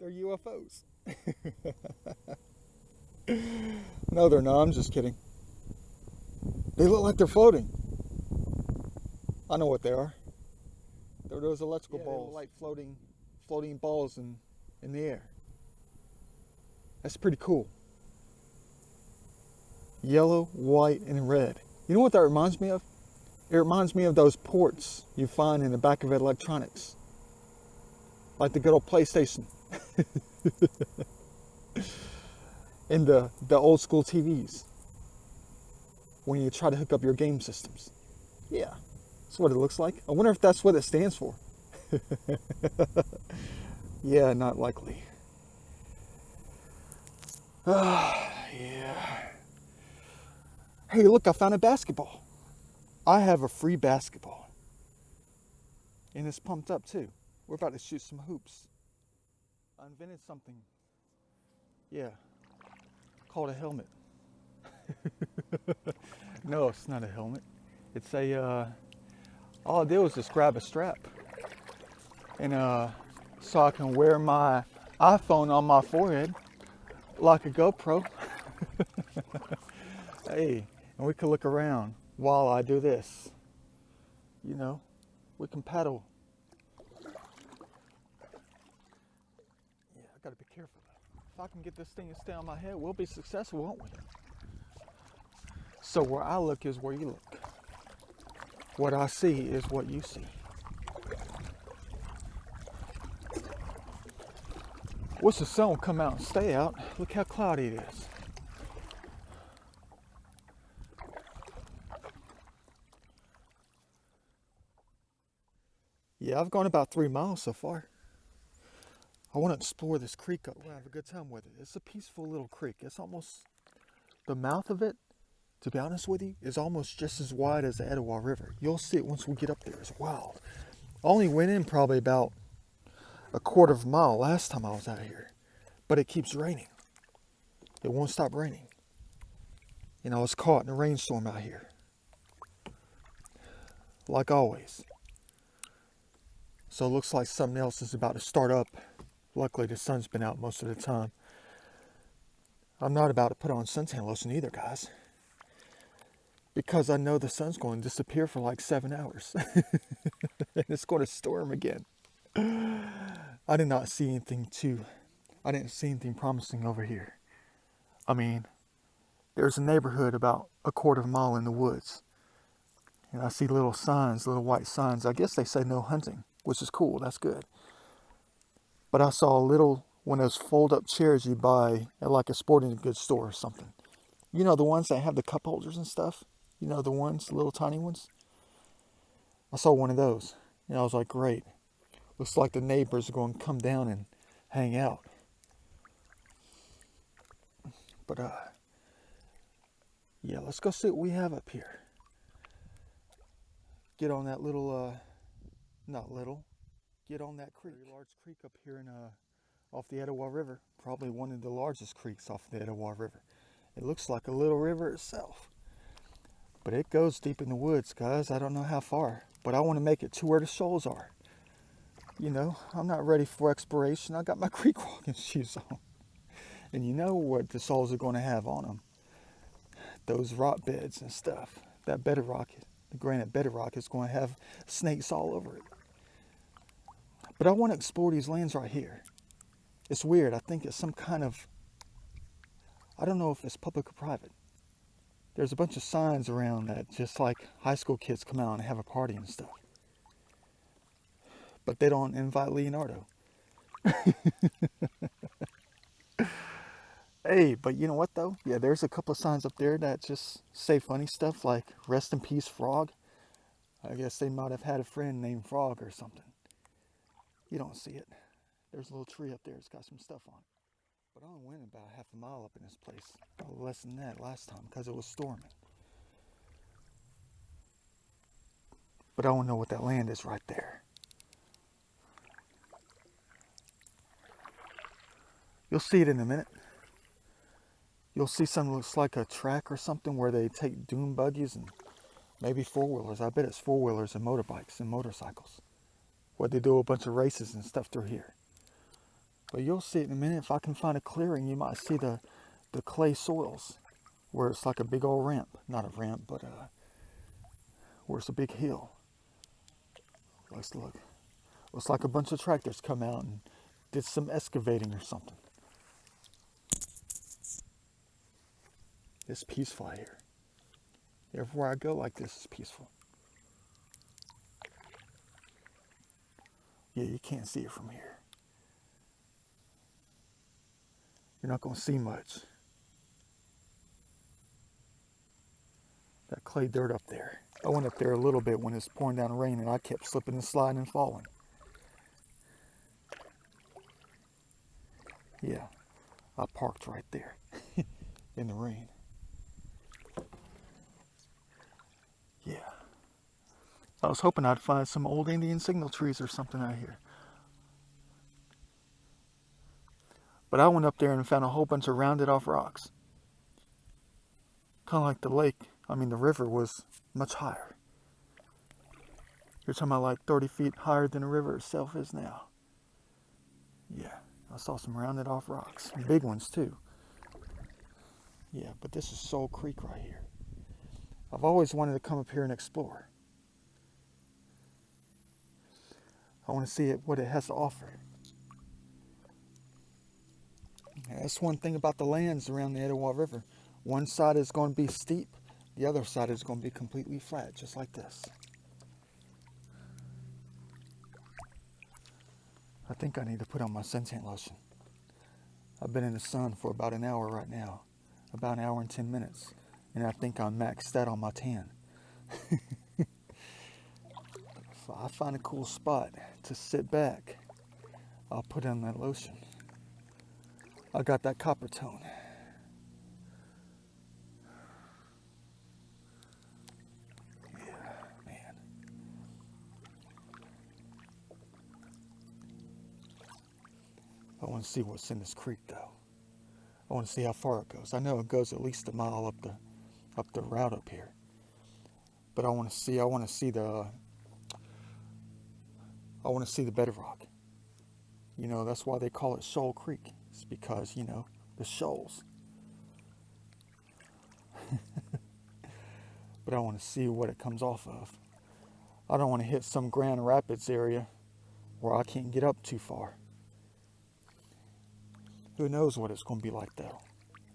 They're UFOs. No, they're not. I'm just kidding. They look like they're floating. I know what they are. They're those electrical balls. They look like floating balls in the air. That's pretty cool. Yellow, white, and red. You know what that reminds me of? It reminds me of those ports you find in the back of electronics. Like the good old PlayStation. And the old school TVs. When you try to hook up your game systems. Yeah, that's what it looks like. I wonder if that's what it stands for. Yeah, not likely. Yeah. Hey, look, I found a basketball. I have a free basketball. And it's pumped up too. We're about to shoot some hoops. I invented something. Yeah. Called a helmet. No, it's not a helmet. It's all I did was just grab a strap. And so I can wear my iPhone on my forehead like a GoPro. Hey, and we can look around while I do this. You know, we can paddle. Yeah, I gotta be careful. If I can get this thing to stay on my head, we'll be successful, won't we? So where I look is where you look. What I see is what you see. Wish the sun would come out and stay out. Look how cloudy it is. Yeah, I've gone about 3 miles so far. I want to explore this creek up. We're gonna have a good time with it. It's a peaceful little creek. It's almost, the mouth of it, to be honest with you, is almost just as wide as the Etowah River. You'll see it once we get up there. It's wild. I only went in probably about a quarter of a mile last time I was out here. But it keeps raining. It won't stop raining. You know, I was caught in a rainstorm out here. Like always. So it looks like something else is about to start up. Luckily the sun's been out most of the time. I'm not about to put on suntan lotion either, guys. Because I know the sun's going to disappear for like 7 hours. And it's going to storm again. I didn't see anything promising over here. I mean, there's a neighborhood about a quarter of a mile in the woods. And I see little signs, little white signs. I guess they say no hunting, which is cool. That's good. But I saw one of those fold-up chairs you buy at like a sporting goods store or something. You know, the ones that have the cup holders and stuff? You know, the ones, little tiny ones? I saw one of those. And I was like, great. Looks like the neighbors are going to come down and hang out. But, yeah, let's go see what we have up here. Get on that little, get on that creek. Very large creek up here off the Etowah River. Probably one of the largest creeks off the Etowah River. It looks like a little river itself. But it goes deep in the woods, guys. I don't know how far. But I want to make it to where the shoals are. You know, I'm not ready for exploration. I got my creek walking shoes on. And you know what the soles are going to have on them. Those rock beds and stuff. That bedrock, the granite bedrock, is going to have snakes all over it. But I want to explore these lands right here. It's weird. I think it's some kind of, I don't know if it's public or private. There's a bunch of signs around that just like high school kids come out and have a party and stuff. But they don't invite Leonardo. Hey, but you know what though? Yeah, there's a couple of signs up there that just say funny stuff like rest in peace frog. I guess they might have had a friend named Frog or something. You don't see it. There's a little tree up there. It's got some stuff on it. But I only went about half a mile up in this place. Probably less than that last time because it was storming. But I don't know what that land is right there. You'll see it in a minute. You'll see something that looks like a track or something where they take dune buggies and maybe four-wheelers. I bet it's four-wheelers and motorbikes and motorcycles. Where they do a bunch of races and stuff through here. But you'll see it in a minute. If I can find a clearing, you might see the clay soils where it's like a big old ramp. Not a ramp, but where it's a big hill. Let's look. Looks like a bunch of tractors come out and did some excavating or something. It's peaceful here. Everywhere I go like this is peaceful. Yeah, you can't see it from here. You're not going to see much. That clay dirt up there. I went up there a little bit when it's pouring down rain and I kept slipping and sliding and falling. Yeah, I parked right there in the rain. Yeah. I was hoping I'd find some old Indian signal trees or something out here. But I went up there and found a whole bunch of rounded off rocks. Kind of like the lake, the river was much higher. You're talking about like 30 feet higher than the river itself is now. Yeah, I saw some rounded off rocks. Big ones too. Yeah, but this is Soul Creek right here. I've always wanted to come up here and explore. I want to see what it has to offer. That's one thing about the lands around the Etowah River. One side is going to be steep, the other side is going to be completely flat, just like this. I think I need to put on my suntan lotion. I've been in the sun for about an hour right now, about an hour and 10 minutes, and I think I'm maxed out on my tan. If I find a cool spot to sit back, I'll put on that lotion. I got that copper tone. Yeah, man. I want to see what's in this creek, though. I want to see how far it goes. I know it goes at least a mile up the route up here. But I want to see the bedrock. That's why they call it Shoal Creek. It's because, the shoals. But I want to see what it comes off of. I don't want to hit some Grand Rapids area where I can't get up too far. Who knows what it's going to be like, though.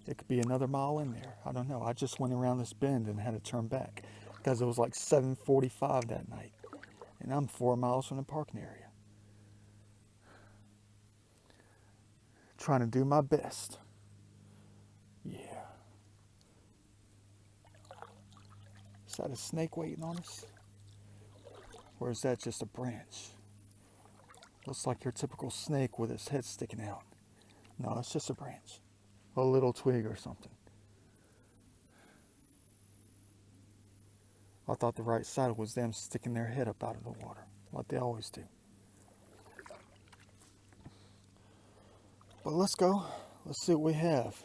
It could be another mile in there. I don't know. I just went around this bend and had to turn back because it was like 7:45 that night. And I'm 4 miles from the parking area. Trying to do my best. Yeah. Is that a snake waiting on us? Or is that just a branch? Looks like your typical snake with its head sticking out. No, it's just a branch. A little twig or something. I thought the right side was them sticking their head up out of the water, like they always do. But let's go. Let's see what we have.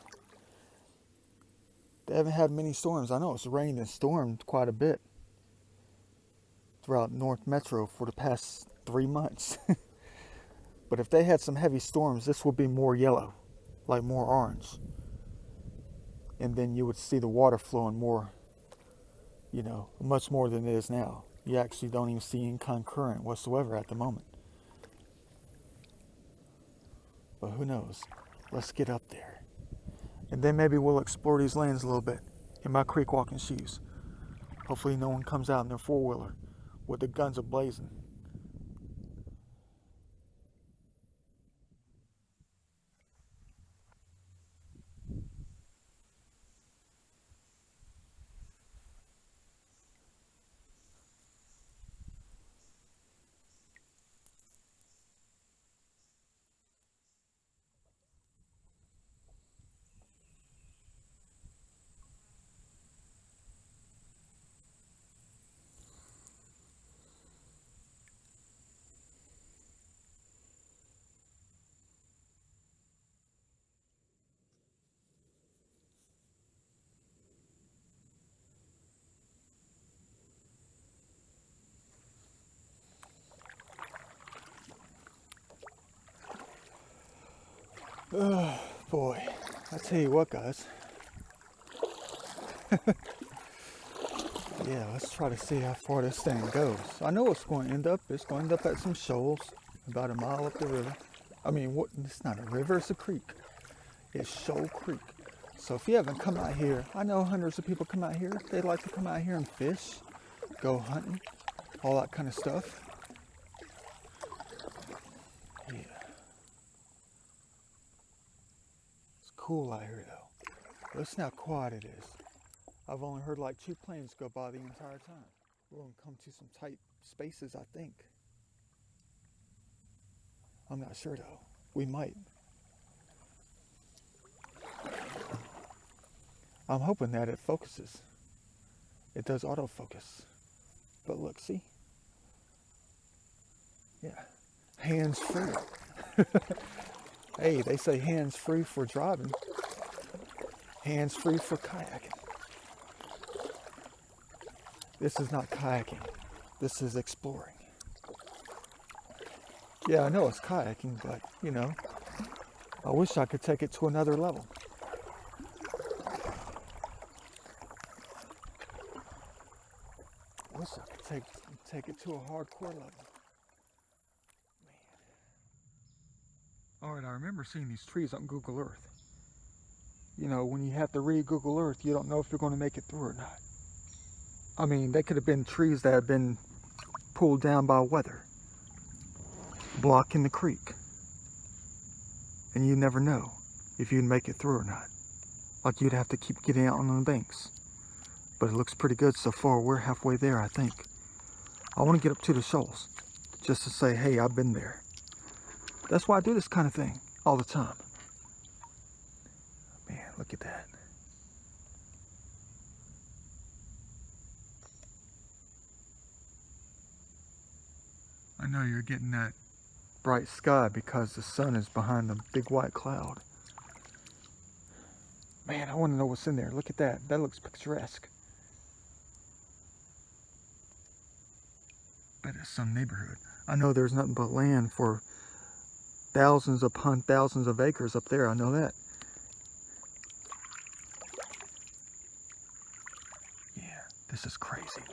They haven't had many storms. I know it's rained and stormed quite a bit throughout North Metro for the past 3 months. But if they had some heavy storms, this would be more yellow, like more orange. And then you would see the water flowing more, much more than it is now. You actually don't even see any kind of current whatsoever at the moment. But who knows? Let's get up there. And then maybe we'll explore these lands a little bit in my creek walking shoes. Hopefully no one comes out in their four-wheeler with the guns ablazing. Oh boy, I tell you what, guys. Yeah, let's try to see how far this thing goes. I know it's going to end up. It's going to end up at some shoals, about a mile up the river. I mean, what? It's not a river, it's a creek. It's Shoal Creek. So if you haven't come out here, I know hundreds of people come out here. They like to come out here and fish, go hunting, all that kind of stuff. Yeah. It's cool out here though. Listen how quiet it is. I've only heard like 2 planes go by the entire time. We're going to come to some tight spaces, I think. I'm not sure though. We might. I'm hoping that it focuses. It does autofocus. But look, see? Yeah. Hands free. Hey, they say hands free for driving. Hands free for kayaking. This is not kayaking. This is exploring. Yeah, I know it's kayaking, but, you know, I wish I could take it to another level. I wish I could take it to a hardcore level. Man. Alright, I remember seeing these trees on Google Earth. You know, when you have to read Google Earth, you don't know if you're going to make it through or not. I mean, they could have been trees that have been pulled down by weather, blocking the creek. And you never know if you'd make it through or not. Like you'd have to keep getting out on the banks. But it looks pretty good so far. We're halfway there, I think. I want to get up to the shoals just to say, hey, I've been there. That's why I do this kind of thing all the time. Man, look at that. I know you're getting that bright sky because the sun is behind the big white cloud. Man, I want to know what's in there. Look at that. That looks picturesque. Bet it's some neighborhood. I know there's nothing but land for thousands upon thousands of acres up there. I know that. Yeah, this is crazy.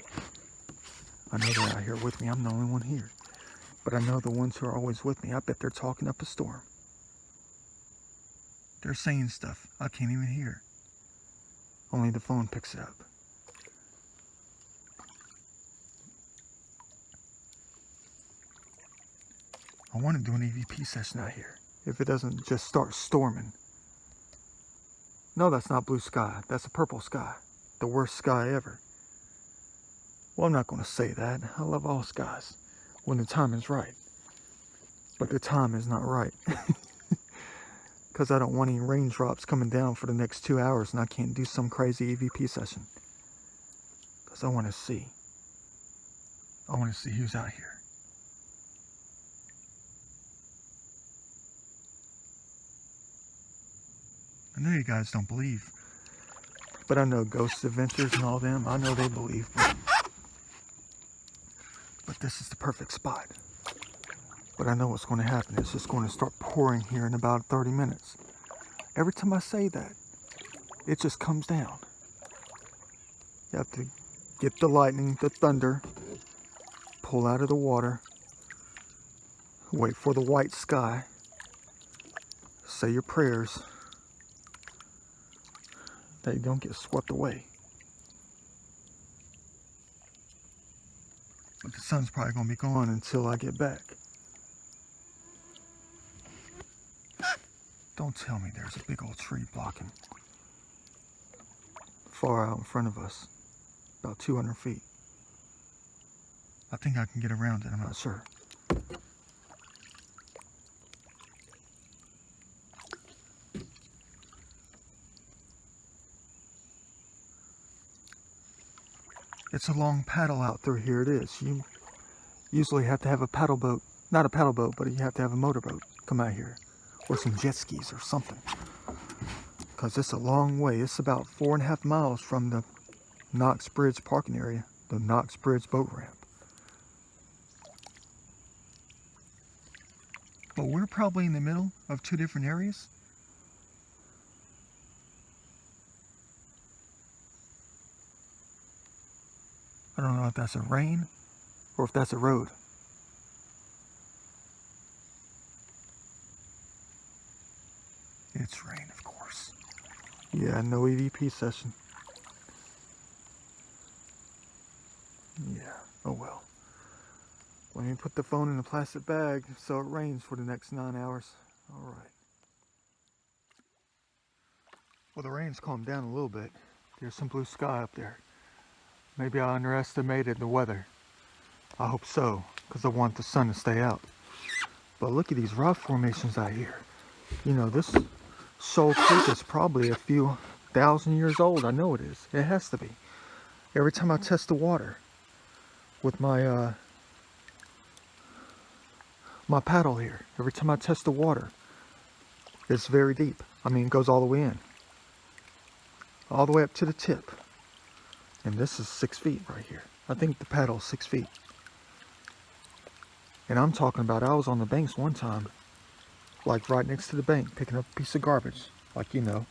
I know they're out here with me. I'm the only one here. But I know the ones who are always with me, I bet they're talking up a storm. They're saying stuff I can't even hear. Only the phone picks it up. I want to do an EVP session out here. If it doesn't just start storming. No, that's not blue sky. That's a purple sky. The worst sky ever. Well, I'm not going to say that. I love all skies when the time is right. But the time is not right. Because I don't want any raindrops coming down for the next 2 hours and I can't do some crazy EVP session. Because I want to see. I want to see who's out here. I know you guys don't believe. But I know Ghost Adventures and all them, I know they believe. But this is the perfect spot. But I know what's going to happen. It's just going to start pouring here in about 30 minutes. Every time I say that, it just comes down. You have to get the lightning, the thunder, pull out of the water, wait for the white sky, say your prayers, that you don't get swept away. But the sun's probably going to be gone until I get back. Don't tell me there's a big old tree blocking. Far out in front of us. About 200 feet. I think I can get around it, I'm not sure. It's a long paddle out through here, it is. You usually have to have a paddle boat. Not a paddle boat, but you have to have a motorboat come out here. Or some jet skis or something. Because it's a long way. It's about 4.5 miles from the Knox Bridge parking area. The Knox Bridge boat ramp. But we're probably in the middle of 2 different areas. I don't know if that's a rain or if that's a road. It's rain, of course. Yeah, no EVP session. Yeah, oh well. Let me put the phone in a plastic bag so it rains for the next 9 hours. All right. Well, the rain's calmed down a little bit. There's some blue sky up there. Maybe I underestimated the weather. I hope so, because I want the sun to stay out. But look at these rock formations out here. You know, this Shoal Creek is probably a few thousand years old. I know it is. It has to be. Every time I test the water with my my paddle here, every time I test the water, it's very deep. I mean, it goes all the way in. All the way up to the tip. And this is 6 feet right here. I think the paddle's 6 feet. And I'm talking about, I was on the banks one time, like right next to the bank, picking up a piece of garbage, like you know,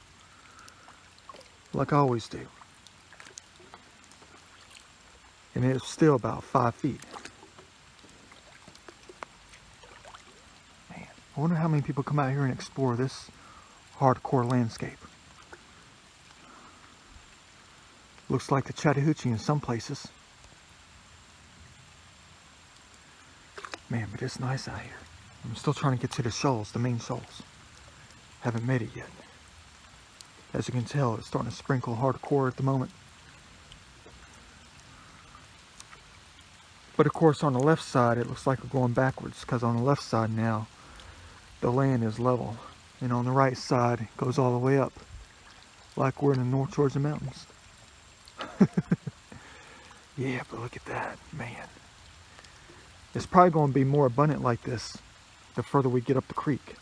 like I always do. And it's still about 5 feet. Man, I wonder how many people come out here and explore this hardcore landscape. Looks like the Chattahoochee in some places. Man, but it's nice out here. I'm still trying to get to the shoals, the main shoals. Haven't made it yet. As you can tell, it's starting to sprinkle hardcore at the moment. But of course on the left side, it looks like we're going backwards, because on the left side now, the land is level. And on the right side, it goes all the way up, like we're in the North Georgia mountains. Yeah, but look at that, man. It's probably going to be more abundant like this the further we get up the creek.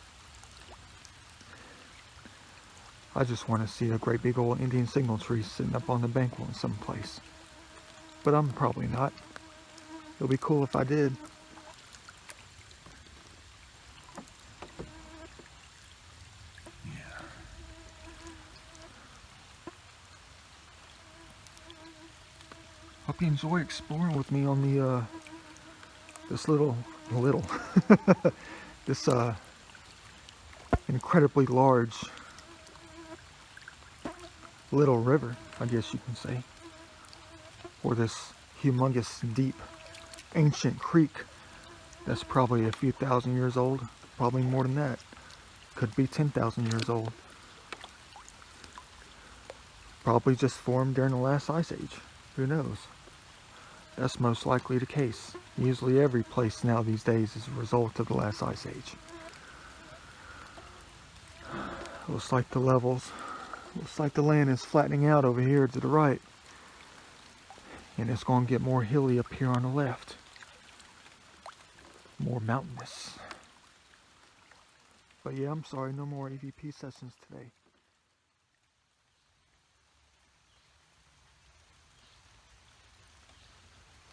I just want to see a great big old Indian signal tree sitting up on the bank in some place. But I'm probably not. It'll be cool if I did. Yeah. Hope you enjoy exploring with me on the this this incredibly large little river, I guess you can say, or this humongous deep ancient creek that's probably a few thousand years old, probably more than that, could be 10,000 years old. Probably just formed during the last ice age, who knows. That's most likely the case. Usually every place now these days is a result of the last ice age. Looks like the land is flattening out over here to the right. And it's going to get more hilly up here on the left. More mountainous. But yeah, I'm sorry, no more EVP sessions today.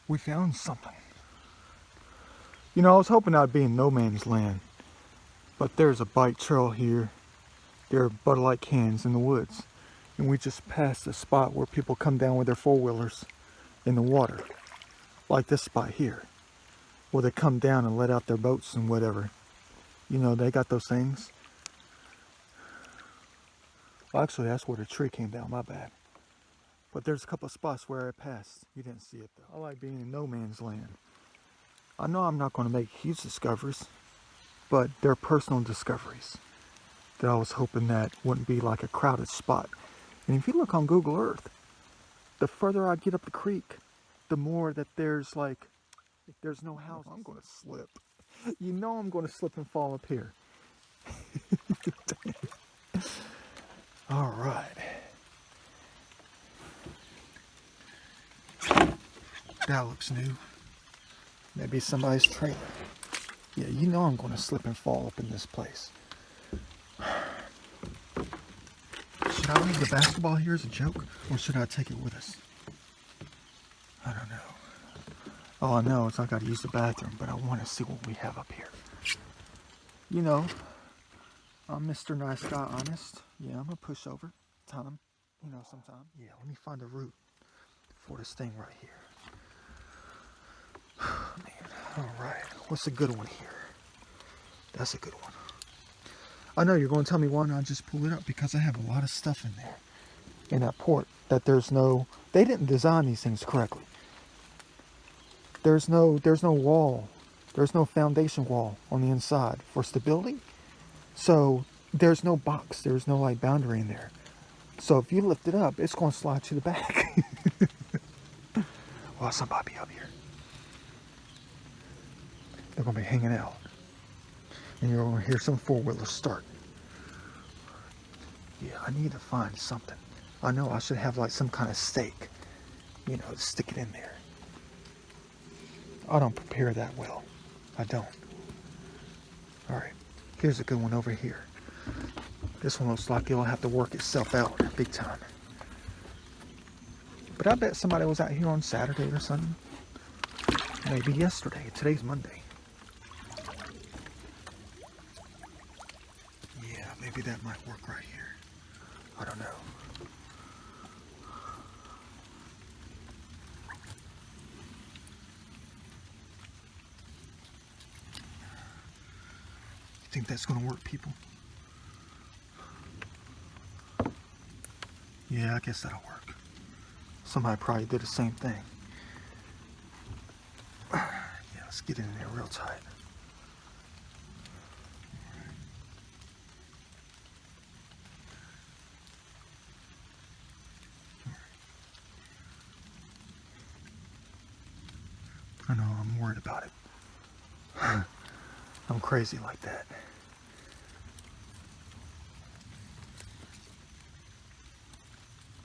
We found something. You know, I was hoping I'd be in no man's land. But there's a bike trail here. There are Bud-Light cans in the woods. And we just passed a spot where people come down with their four-wheelers in the water. Like this spot here. Where they come down and let out their boats and whatever. You know, they got those things. Well, actually, that's where the tree came down, my bad. But there's a couple of spots where I passed. You didn't see it though. I like being in no man's land. I know I'm not going to make huge discoveries, but they're personal discoveries that I was hoping that wouldn't be like a crowded spot. And if you look on Google Earth, the further I get up the creek, the more that there's like, there's no houses. I'm going to slip. You know I'm going to slip and fall up here. All right. That looks new. Maybe somebody's trailer. Yeah, you know I'm going to slip and fall up in this place. Should I leave the basketball here as a joke, or should I take it with us? I don't know. All I know is I got to use the bathroom, but I want to see what we have up here. You know, I'm Mr. Nice Guy Honest. Yeah, I'm a pushover. Time, you know, sometime. Yeah, let me find a root for this thing right here. What's a good one here? That's a good one. I know you're going to tell me why not just pull it up, because I have a lot of stuff in there. In that port, that they didn't design these things correctly. There's no wall. There's no foundation wall on the inside for stability. So there's no box. There's no like boundary in there. So if you lift it up, it's going to slide to the back. Well, somebody up here. They're going to be hanging out. And you're going to hear some four-wheelers start. Yeah, I need to find something. I know I should have like some kind of stake, you know, to stick it in there. I don't prepare that well. I don't. All right, here's a good one over here. This one looks like it'll have to work itself out big time. But I bet somebody was out here on Saturday or something. Maybe yesterday. Today's Monday. Yeah, maybe that might work right here. I don't know. You think that's going to work, people? Yeah, I guess that'll work. Somebody probably did the same thing. Yeah, let's get in there real tight. I know, I'm worried about it. I'm crazy like that.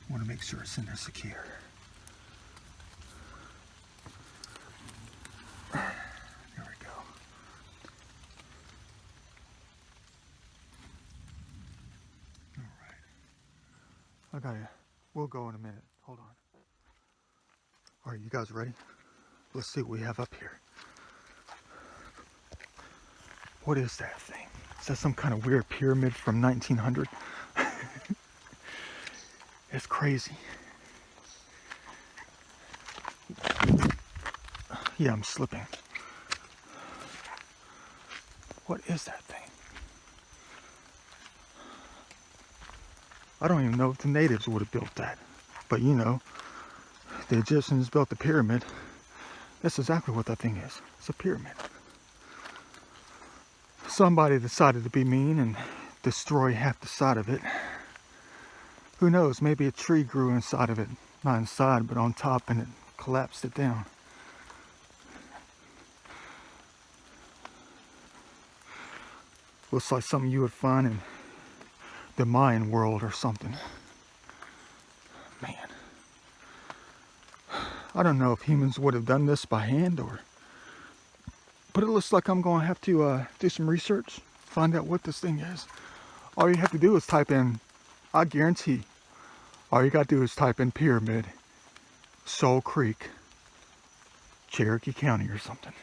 Want to make sure it's in there secure. There we go. All right. We'll go in a minute. Hold on. All right, you guys ready? Let's see what we have up here. What is that thing? Is that some kind of weird pyramid from 1900? It's crazy. Yeah, I'm slipping. What is that thing? I don't even know if the natives would have built that. But you know, the Egyptians built the pyramid. That's exactly what that thing is. It's a pyramid. Somebody decided to be mean and destroy half the side of it. Who knows, maybe a tree grew inside of it. Not inside, but on top, and it collapsed it down. Looks like something you would find in the Mayan world or something. Man. I don't know if humans would have done this by hand or... But it looks like I'm going to have to do some research, find out what this thing is. All you have to do is type in, I guarantee, all you got to do is type in pyramid, Soul Creek, Cherokee County or something.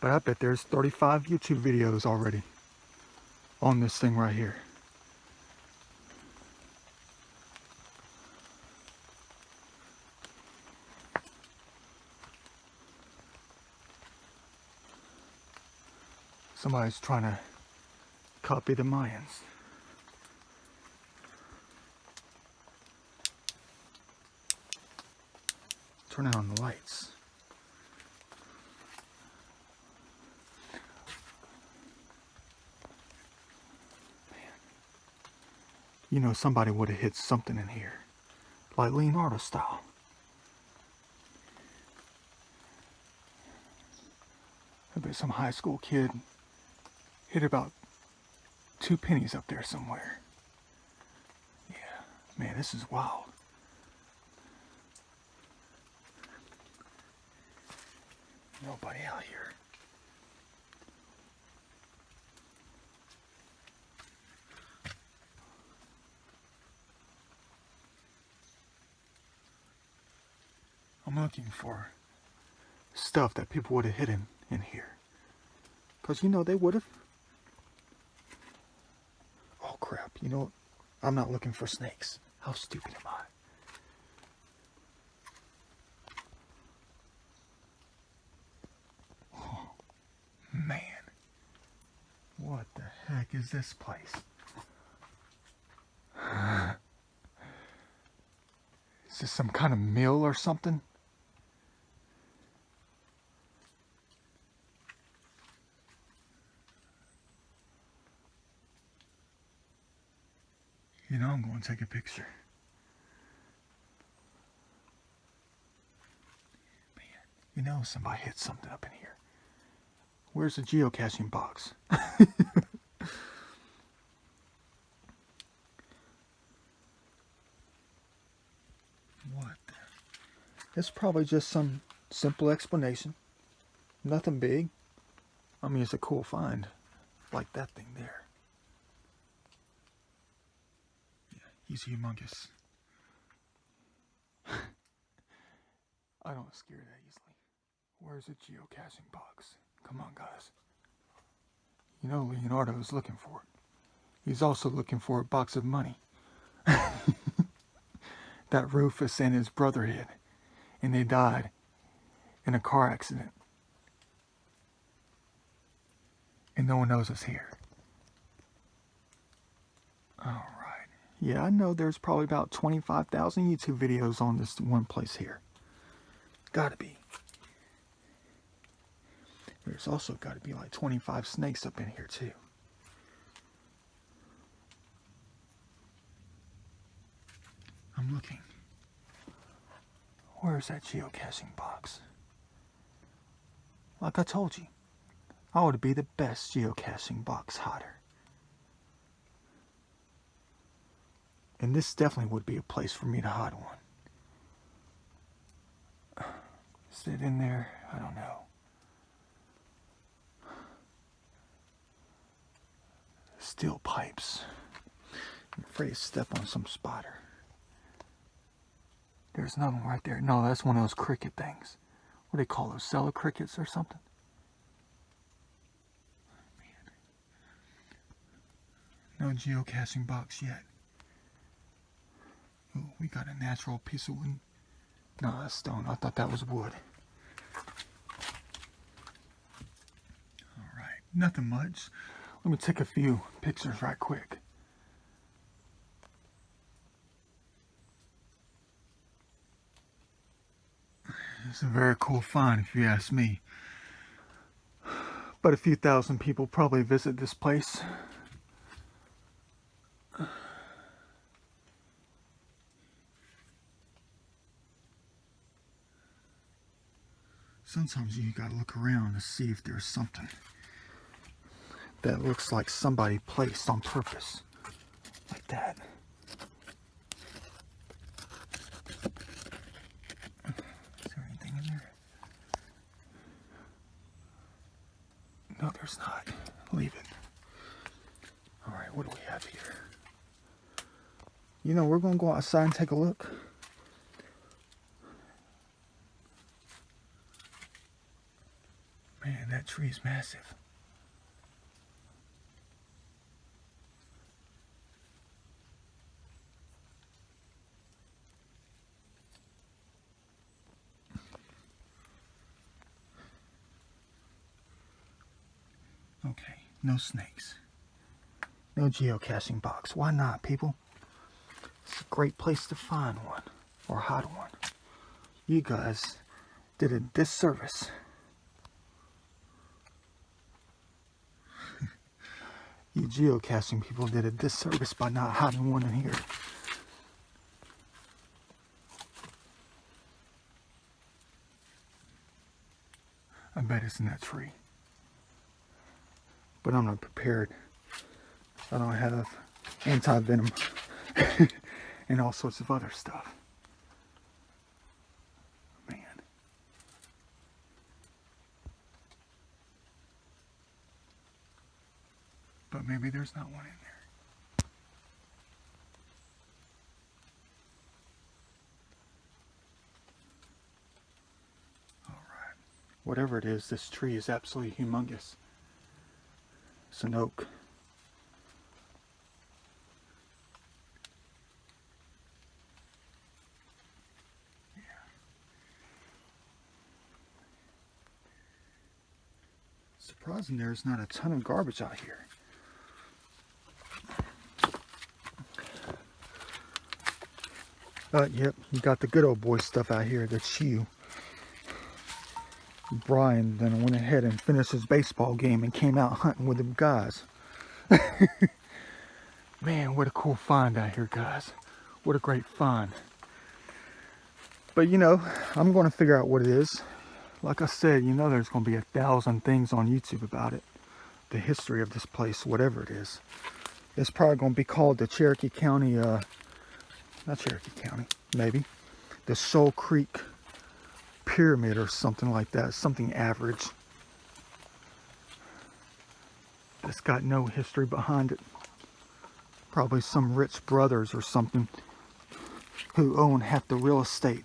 But I bet there's 35 YouTube videos already on this thing right here. Somebody's trying to copy the Mayans. Turning on the lights. Man. You know, somebody would have hit something in here, like Leonardo style. I bet some high school kid hit about 2 pennies up there somewhere. Yeah, man, this is wild. Nobody out here. I'm looking for stuff that people would have hidden in here. Because, you know, they would have. Oh, crap. You know, I'm not looking for snakes. How stupid am I? Oh, man. What the heck is this place? Is this some kind of mill or something? You know, I'm going to take a picture. Man, you know somebody hit something up in here. Where's the geocaching box? What? It's probably just some simple explanation. Nothing big. I mean, it's a cool find. Like that thing there. Yeah, he's humongous. I don't scare that easily. Where's the geocaching box? Come on, guys. You know Leonardo is looking for it. He's also looking for a box of money. That Rufus and his brother hid. And they died in a car accident. And no one knows it's here. Alright. Yeah, I know there's probably about 25,000 YouTube videos on this one place here. Gotta be. There's also gotta be like 25 snakes up in here too. I'm looking. Where's that geocaching box? Like I told you, I ought to be the best geocaching box hider. And this definitely would be a place for me to hide one. Is it in there? I don't know. Steel pipes. I'm afraid to step on some spider. There's another one right there. No, that's one of those cricket things. What do they call those? Cellar crickets or something? Man. No geocaching box yet. Ooh, we got a natural piece of wood. No, that's stone. I thought that was wood. Alright, nothing much. Let me take a few pictures right quick. It's a very cool find if you ask me. But a few thousand people probably visit this place. Sometimes you gotta look around to see if there's something that looks like somebody placed on purpose. Like that. Is there anything in there? No, there's not. Leave it. Alright, what do we have here? You know, we're gonna go outside and take a look. Man, that tree's massive. Okay, no snakes. No geocaching box. Why not, people? It's a great place to find one or hide one. You guys did a disservice. You geocaching people did a disservice by not hiding one in here. I bet it's in that tree. But I'm not prepared. I don't have anti-venom and all sorts of other stuff. Man. But maybe there's not one in there. Alright. Whatever it is, this tree is absolutely humongous. It's an oak. Surprising there's not a ton of garbage out here. Yep, you got the good old boy stuff out here. That's you. Brian then went ahead and finished his baseball game and came out hunting with them guys. Man, what a cool find out here, guys. What a great find. But you know, I'm going to figure out what it is. Like I said, you know there's going to be 1,000 things on YouTube about it. The history of this place, whatever it is. It's probably going to be called the Cherokee County, not Cherokee County, maybe. The Soul Creek Pyramid or something like that. Something average. It's got no history behind it. Probably some rich brothers or something who own half the real estate.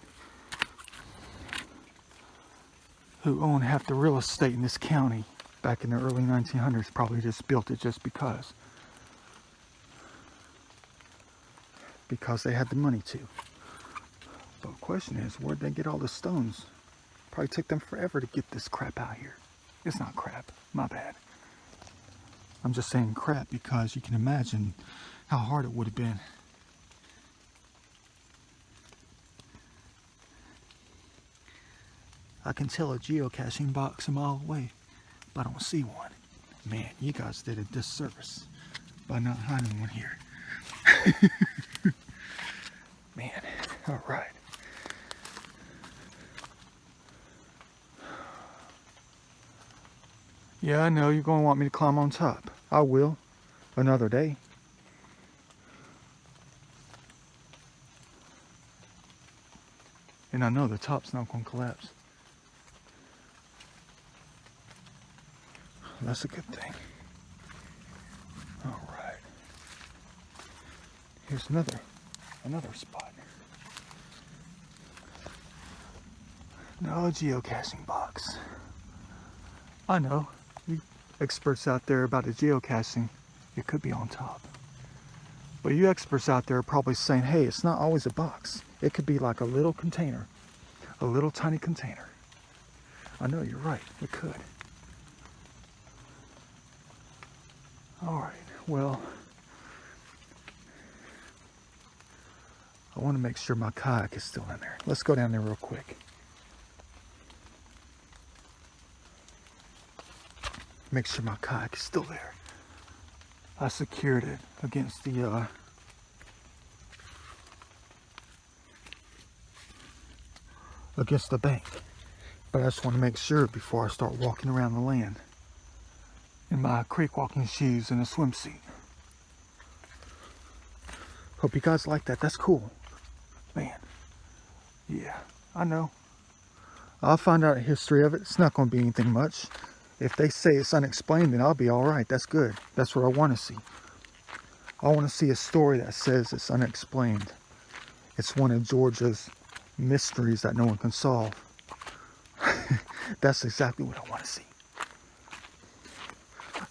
Who own half the real estate in this county back in the early 1900s probably just built it just because. Because they had the money to. But the question is, where'd they get all the stones? Probably took them forever to get this crap out here. It's not crap, my bad. I'm just saying crap because you can imagine how hard it would have been. I can tell a geocaching box a mile away, but I don't see one. Man, you guys did a disservice by not hiding one here. Man, all right. Yeah, I know you're going to want me to climb on top. I will. Another day. And I know the top's not going to collapse. That's a good thing. All right. Here's another spot. No geocaching box. I know. You experts out there about the geocaching, it could be on top. But you experts out there are probably saying, hey, it's not always a box. It could be like a little container. A little tiny container. I know, you're right. It could. Alright, well, I want to make sure my kayak is still in there. Let's go down there real quick. Make sure my kayak is still there. I secured it against the bank. But I just want to make sure before I start walking around the land in my creek walking shoes and a swimsuit. Hope you guys like that. That's cool. Man. Yeah, I know. I'll find out the history of it. It's not going to be anything much. If they say it's unexplained, then I'll be all right. That's good. That's what I want to see. I want to see a story that says it's unexplained. It's one of Georgia's mysteries that no one can solve. That's exactly what I want to see.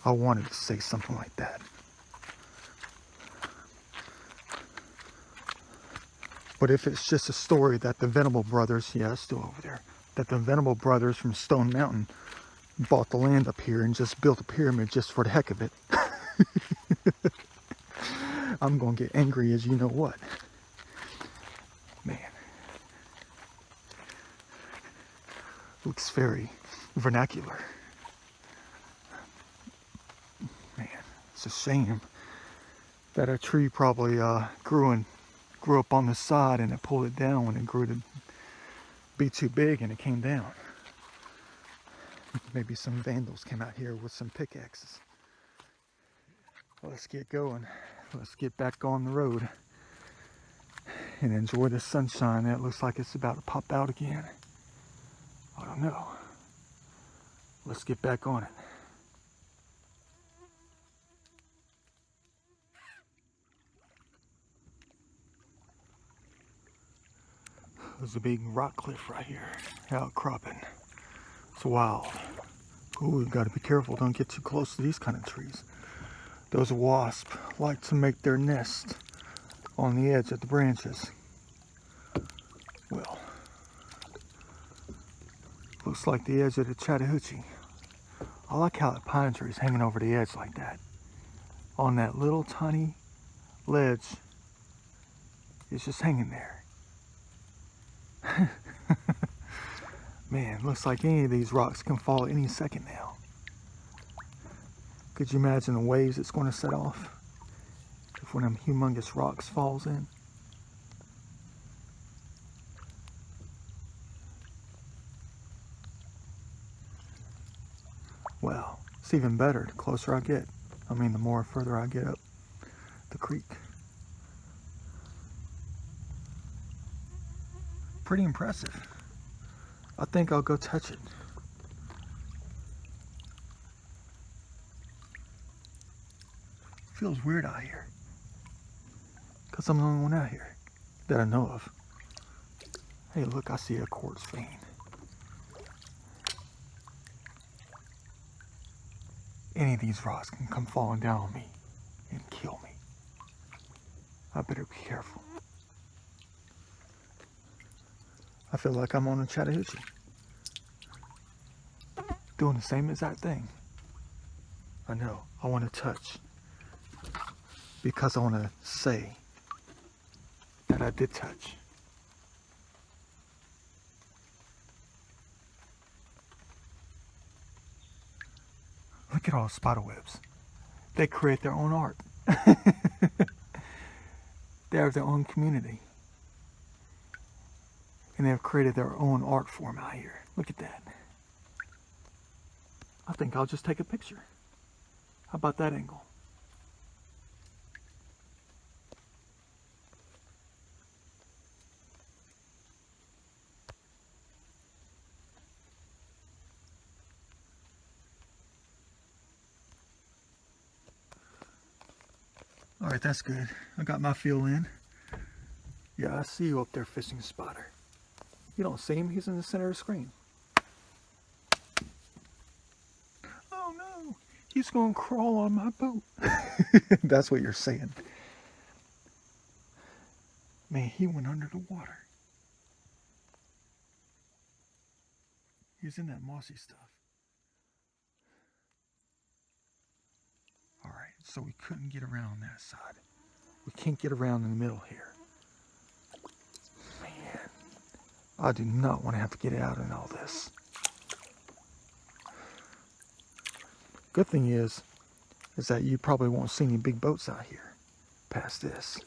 I wanted to say something like that. But if it's just a story that the Venable brothers, yeah, it's still over there, that the Venable brothers from Stone Mountain bought the land up here and just built a pyramid just for the heck of it, I'm going to get angry as you know what. Man. Looks very vernacular. Man, it's a shame that a tree probably grew up on the side and it pulled it down when it grew to be too big and it came down. Maybe some vandals came out here with some pickaxes. Let's get going. Let's get back on the road and enjoy the sunshine. It looks like it's about to pop out again. I don't know. Let's get back on it. There's a big rock cliff right here, outcropping. It's wild. Ooh, you gotta be careful. Don't get too close to these kind of trees. Those wasps like to make their nest on the edge of the branches. Well, looks like the edge of the Chattahoochee. I like how that pine tree is hanging over the edge like that. On that little tiny ledge. It's just hanging there. Man, looks like any of these rocks can fall any second now. Could you imagine the waves it's going to set off if one of them humongous rocks falls in? Well, it's even better the closer I get. I mean, the more further I get up the creek. Pretty impressive. I think I'll go touch it. Feels weird out here. Because I'm the only one out here that I know of. Hey, look, I see a quartz vein. Any of these rocks can come falling down on me and kill me. I better be careful. I feel like I'm on a Chattahoochee. Doing the same exact thing. I know, I want to touch. Because I want to say that I did touch. Look at all the spider webs. They create their own art. They have their own community. And they've created their own art form out here. Look at that. I think I'll just take a picture. How about that angle? All right, that's good. I got my feel in. Yeah, I see you up there fishing spider. You don't see him, he's in the center of the screen. Oh no, he's gonna crawl on my boat. That's what you're saying. Man, he went under the water. He's in that mossy stuff. All right, so we couldn't get around that side. We can't get around in the middle here. Man, I do not want to have to get out in all this. Good thing is that you probably won't see any big boats out here past this.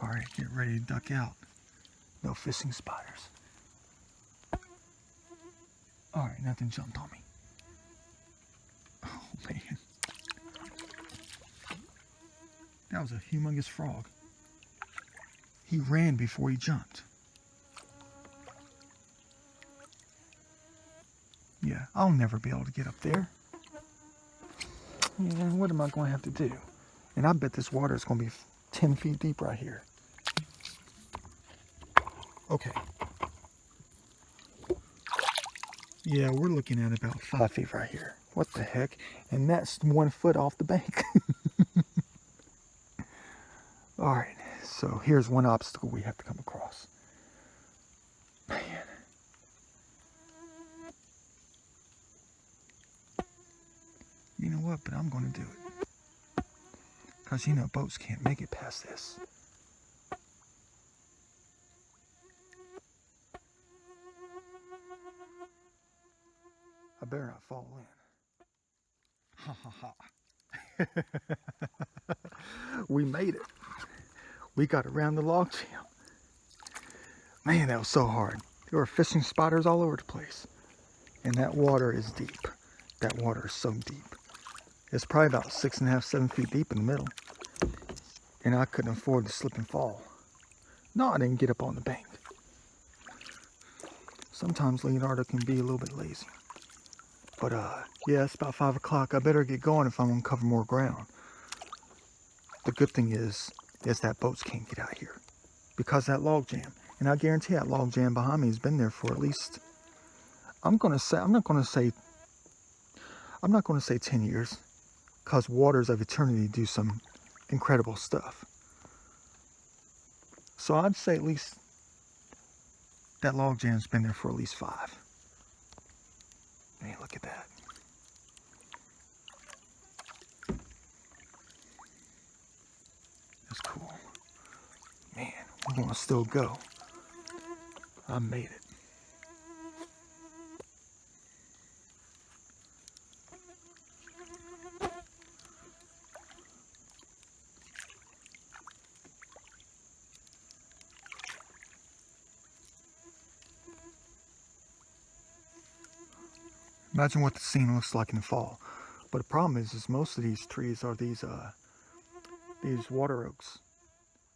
All right, get ready to duck out. No fishing spiders. All right, nothing jumped on me. Oh man. That was a humongous frog. He ran before he jumped. Yeah, I'll never be able to get up there. Yeah, what am I going to have to do? And I bet this water is going to be 10 feet deep right here. Okay. Yeah, we're looking at about 5 feet right here. What the heck? And that's 1 foot off the bank. All right, so here's one obstacle we have to come across. Man. You know what, but I'm going to do it. Because, you know, boats can't make it past this. I better not fall in. Ha ha ha. We made it. We got around the log jam. Man, that was so hard. There were fishing spiders all over the place. And that water is deep. That water is so deep. It's probably about 6.5, 7 feet deep in the middle. And I couldn't afford to slip and fall. No, I didn't get up on the bank. Sometimes Leonardo can be a little bit lazy. But yeah, it's about 5 o'clock. I better get going if I'm gonna cover more ground. The good thing is that boats can't get out here because of that log jam. And I guarantee that log jam behind me has been there for at least, I'm not gonna say 10 years, because waters of eternity do some incredible stuff. So I'd say at least that log jam's been there for at least 5. Hey, look at that. I'm gonna still go. I made it. Imagine what the scene looks like in the fall. But the problem is most of these trees are these water oaks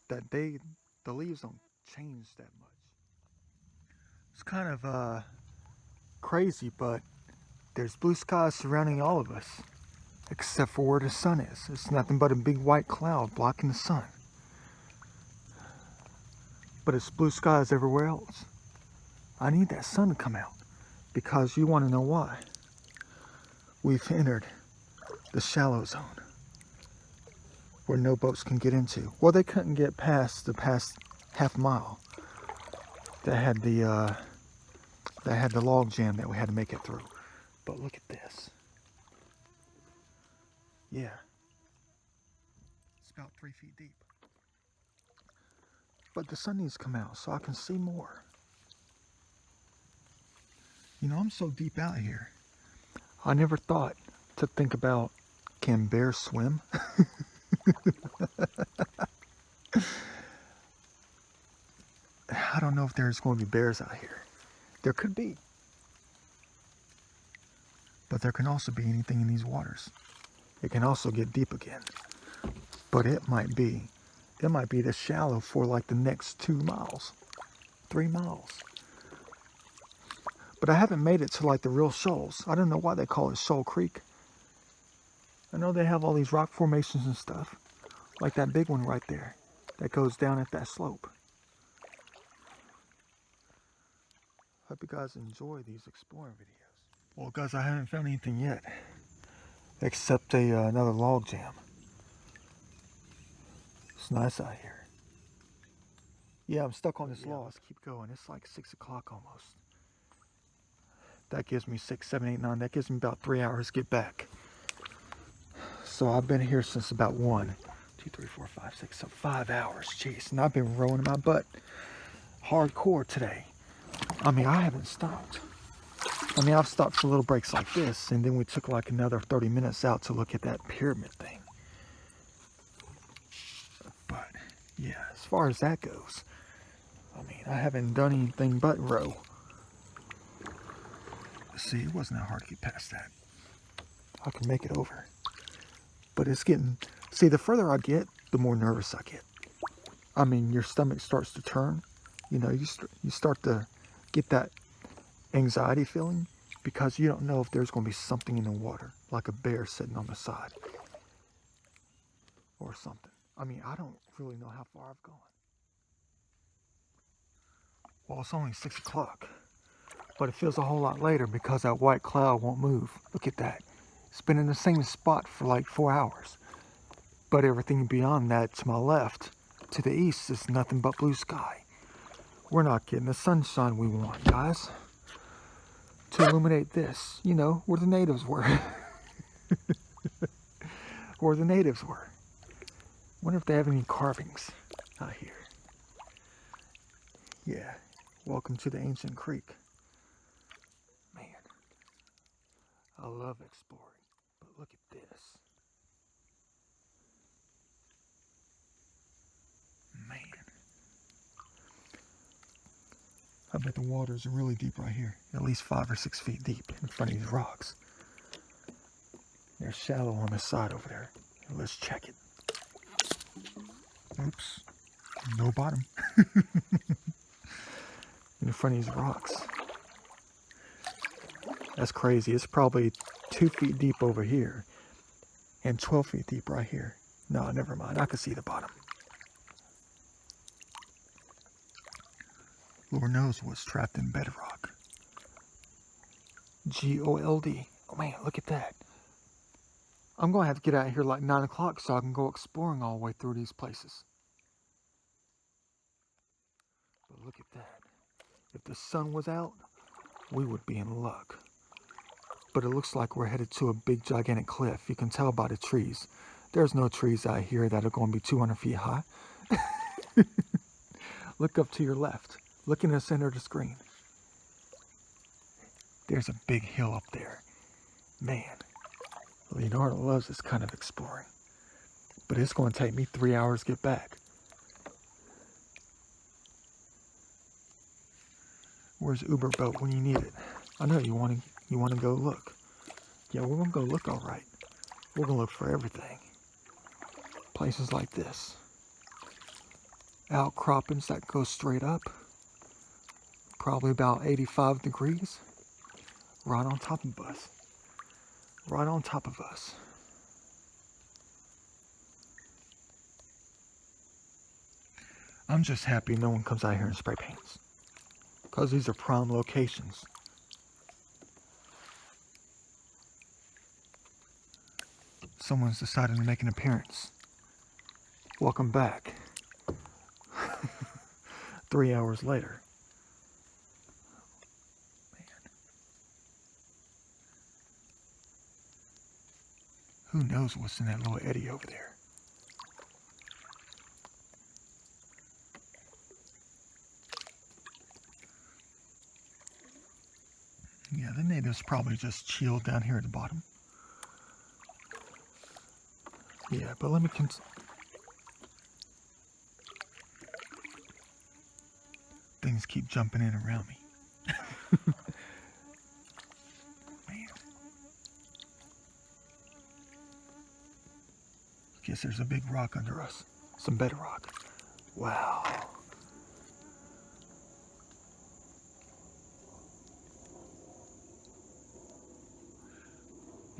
that the leaves don't change that much. It's kind of crazy, but there's blue skies surrounding all of us, except for where the sun is. It's nothing but a big white cloud blocking the sun. But it's blue skies everywhere else. I need that sun to come out, because you want to know why. We've entered the shallow zone, where no boats can get into. Well, they couldn't get past the half mile that had the log jam that we had to make it through. But look at this. Yeah, it's about 3 feet deep. But the sun needs to come out so I can see more. You know, I'm so deep out here. I never thought to think about, can bears swim? I don't know if there's going to be bears out here. There could be. But there can also be anything in these waters. It can also get deep again. But it might be this shallow for like the next 2 miles, 3 miles. But I haven't made it to like the real shoals. I don't know why they call it Shoal Creek. I know they have all these rock formations and stuff, like that big one right there that goes down at that slope. Hope you guys enjoy these exploring videos. Well, guys, I haven't found anything yet, except another log jam. It's nice out here. Yeah, I'm stuck on this log. Let's keep going. It's like 6 o'clock almost. That gives me 6, 7, 8, 9. That gives me about 3 hours to get back. So I've been here since about 1, 2, 3, 4, 5, 6, so 5 hours. Jeez, and I've been rowing my butt hardcore today. I mean, I haven't stopped. I mean, I've stopped for little breaks like this, and then we took like another 30 minutes out to look at that pyramid thing. But yeah, as far as that goes, I mean, I haven't done anything but row. See, it wasn't that hard to get past that. I can make it over. But it's getting, see, the further I get, the more nervous I get. I mean, your stomach starts to turn. You know, you start to get that anxiety feeling because you don't know if there's going to be something in the water, like a bear sitting on the side or something. I mean, I don't really know how far I've gone. Well, it's only 6 o'clock. But it feels a whole lot later because that white cloud won't move. Look at that. It's been in the same spot for like 4 hours. But everything beyond that to my left, to the east, is nothing but blue sky. We're not getting the sunshine we want, guys. To illuminate this, you know, where the natives were. Where the natives were. Wonder if they have any carvings out here. Yeah, welcome to the ancient creek. I love exploring, but look at this. Man. I bet the water's really deep right here. At least 5 or 6 feet deep in front of these rocks. They're shallow on the side over there. Let's check it. Oops. No bottom. In front of these rocks. That's crazy. It's probably 2 feet deep over here and 12 feet deep right here. No, never mind. I can see the bottom. Lord knows what's trapped in bedrock. Gold. Oh man, look at that. I'm going to have to get out of here like 9 o'clock so I can go exploring all the way through these places. But look at that. If the sun was out, we would be in luck. But it looks like we're headed to a big gigantic cliff. You can tell by the trees. There's no trees out here that are going to be 200 feet high. Look up to your left. Look in the center of the screen. There's a big hill up there. Man, Leonardo loves this kind of exploring. But it's going to take me 3 hours to get back. Where's Uber boat when you need it? I know you want to go look. Yeah, we're going to go look all right. We're going to look for everything. Places like this. Outcroppings that go straight up. Probably about 85 degrees. Right on top of us. Right on top of us. I'm just happy no one comes out here and spray paints. Because these are prime locations. Someone's decided to make an appearance. Welcome back. 3 hours later. Man. Who knows what's in that little eddy over there? Yeah, the natives probably just chilled down here at the bottom. Yeah, but let me things keep jumping in around me. Man. Guess there's a big rock under us. Some bedrock. Wow.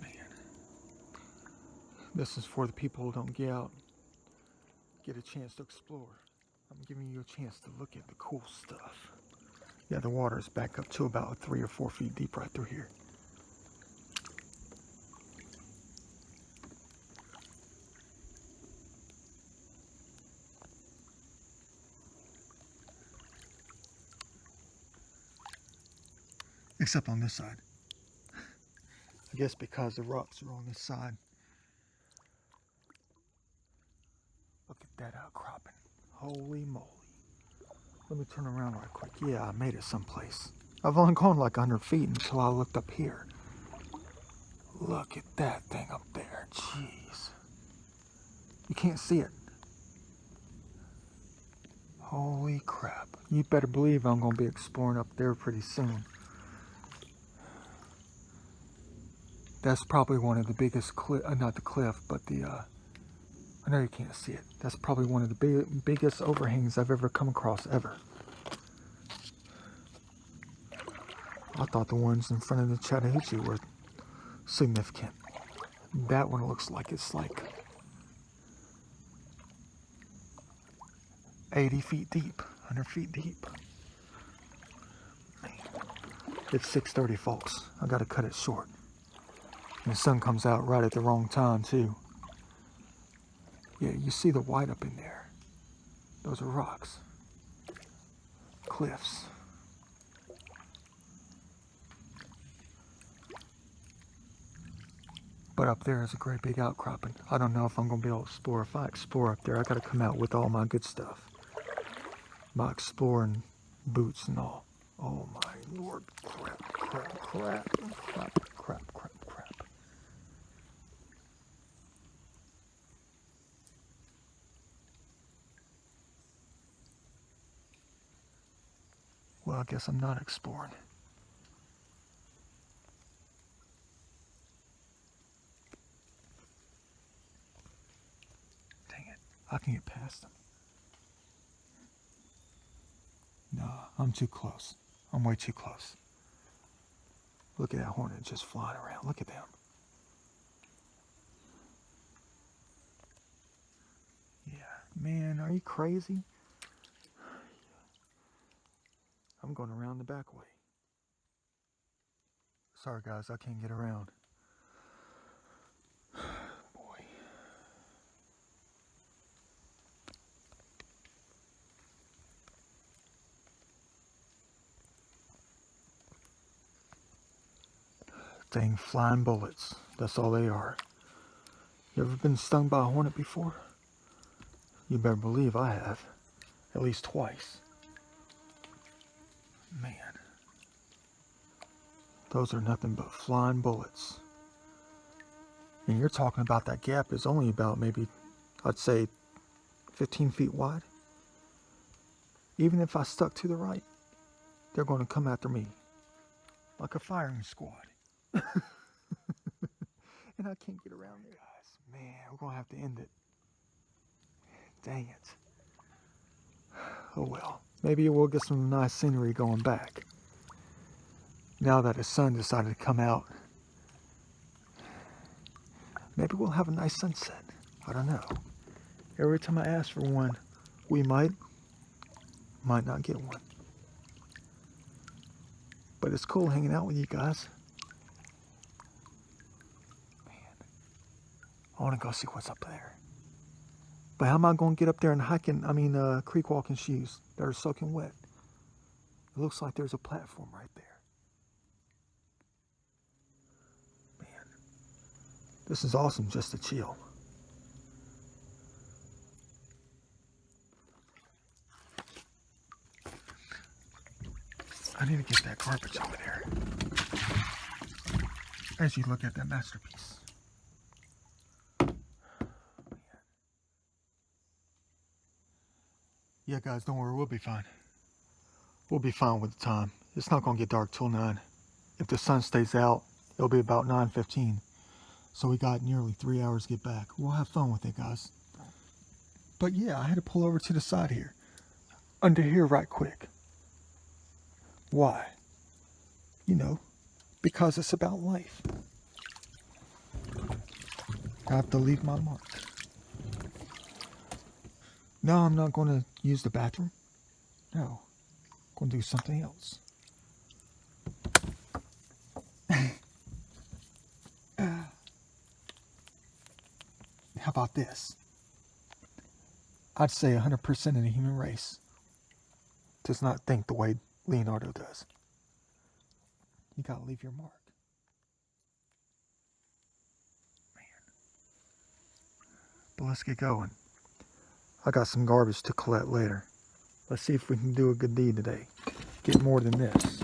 Man. This is for the people who don't get out, get a chance to explore. I'm giving you a chance to look at the cool stuff. Yeah, the water is back up to about 3 or 4 feet deep right through here. Except on this side. I guess because the rocks are on this side. Look at that outcropping. Holy moly. Let me turn around right quick. Yeah, I made it someplace. I've only gone like 100 feet until I looked up here. Look at that thing up there. Jeez. You can't see it. Holy crap. You better believe I'm going to be exploring up there pretty soon. That's probably one of the biggest not the cliff, but the, I know you can't see it. That's probably one of the biggest overhangs I've ever come across, ever. I thought the ones in front of the Chattahoochee were significant. That one looks like it's like 80 feet deep, 100 feet deep. Man. It's 6:30, folks. I gotta cut it short. And the sun comes out right at the wrong time, too. Yeah, you see the white up in there. Those are rocks. Cliffs. But up there is a great big outcropping. I don't know if I'm going to be able to explore. If I explore up there, I got to come out with all my good stuff. My exploring boots and all. Oh my Lord. Crap, crap, crap, crap, crap, crap, crap. Well, I guess I'm not exploring. Dang it. I can get past them. No, I'm too close. I'm way too close. Look at that hornet just flying around. Look at them. Yeah, man, are you crazy? I'm going around the back way. Sorry guys, I can't get around. Boy. Dang flying bullets. That's all they are. You ever been stung by a hornet before? You better believe I have. At least twice. Man, those are nothing but flying bullets. And you're talking about that gap is only about maybe, I'd say, 15 feet wide. Even if I stuck to the right, they're going to come after me like a firing squad. And I can't get around there. Guys, man, we're going to have to end it. Dang it. Oh well, maybe we'll get some nice scenery going back. Now that the sun decided to come out. Maybe we'll have a nice sunset. I don't know. Every time I ask for one, we might not get one. But it's cool hanging out with you guys. Man, I want to go see what's up there. But how am I going to get up there and creek walking shoes that are soaking wet? It looks like there's a platform right there. Man, this is awesome just to chill. I need to get that garbage over there. As you look at that masterpiece. Yeah, guys, don't worry, we'll be fine. We'll be fine with the time. It's not going to get dark till 9. If the sun stays out, it'll be about 9:15. So we got nearly 3 hours to get back. We'll have fun with it, guys. But yeah, I had to pull over to the side here. Under here right quick. Why? You know, because it's about life. I have to leave my mark. No, I'm not going to use the bathroom. No, I'm going to do something else. How about this? I'd say 100% of the human race does not think the way Leonardo does. You gotta leave your mark. Man. But let's get going. I got some garbage to collect later. Let's see if we can do a good deed today. Get more than this.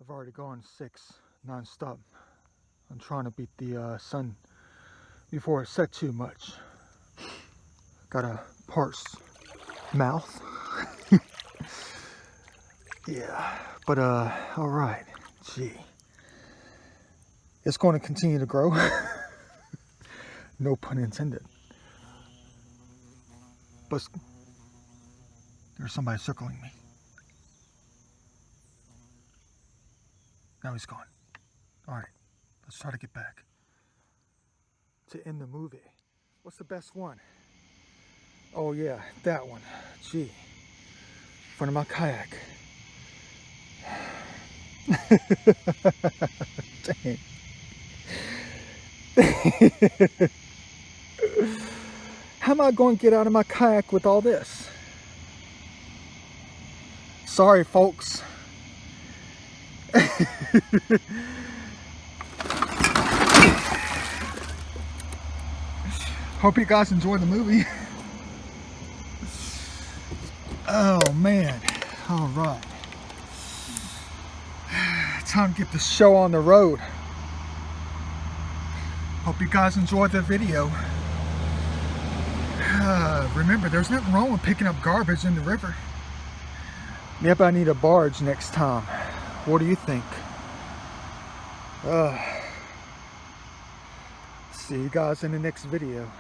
I've already gone 6 non-stop. I'm trying to beat the sun before it set too much. Got a parched mouth. Yeah, but all right. Gee, it's going to continue to grow. No pun intended. But there's somebody circling me. Now he's gone. All right, let's try to get back. To end the movie. What's the best one? Oh yeah, that one. Gee, in front of my kayak. Dang. How am I going to get out of my kayak with all this? Sorry, folks. Hope you guys enjoyed the movie. Oh man, all right. Time to get the show on the road. Hope you guys enjoyed the video. Remember, there's nothing wrong with picking up garbage in the river. Maybe I need a barge next time. What do you think? See you guys in the next video.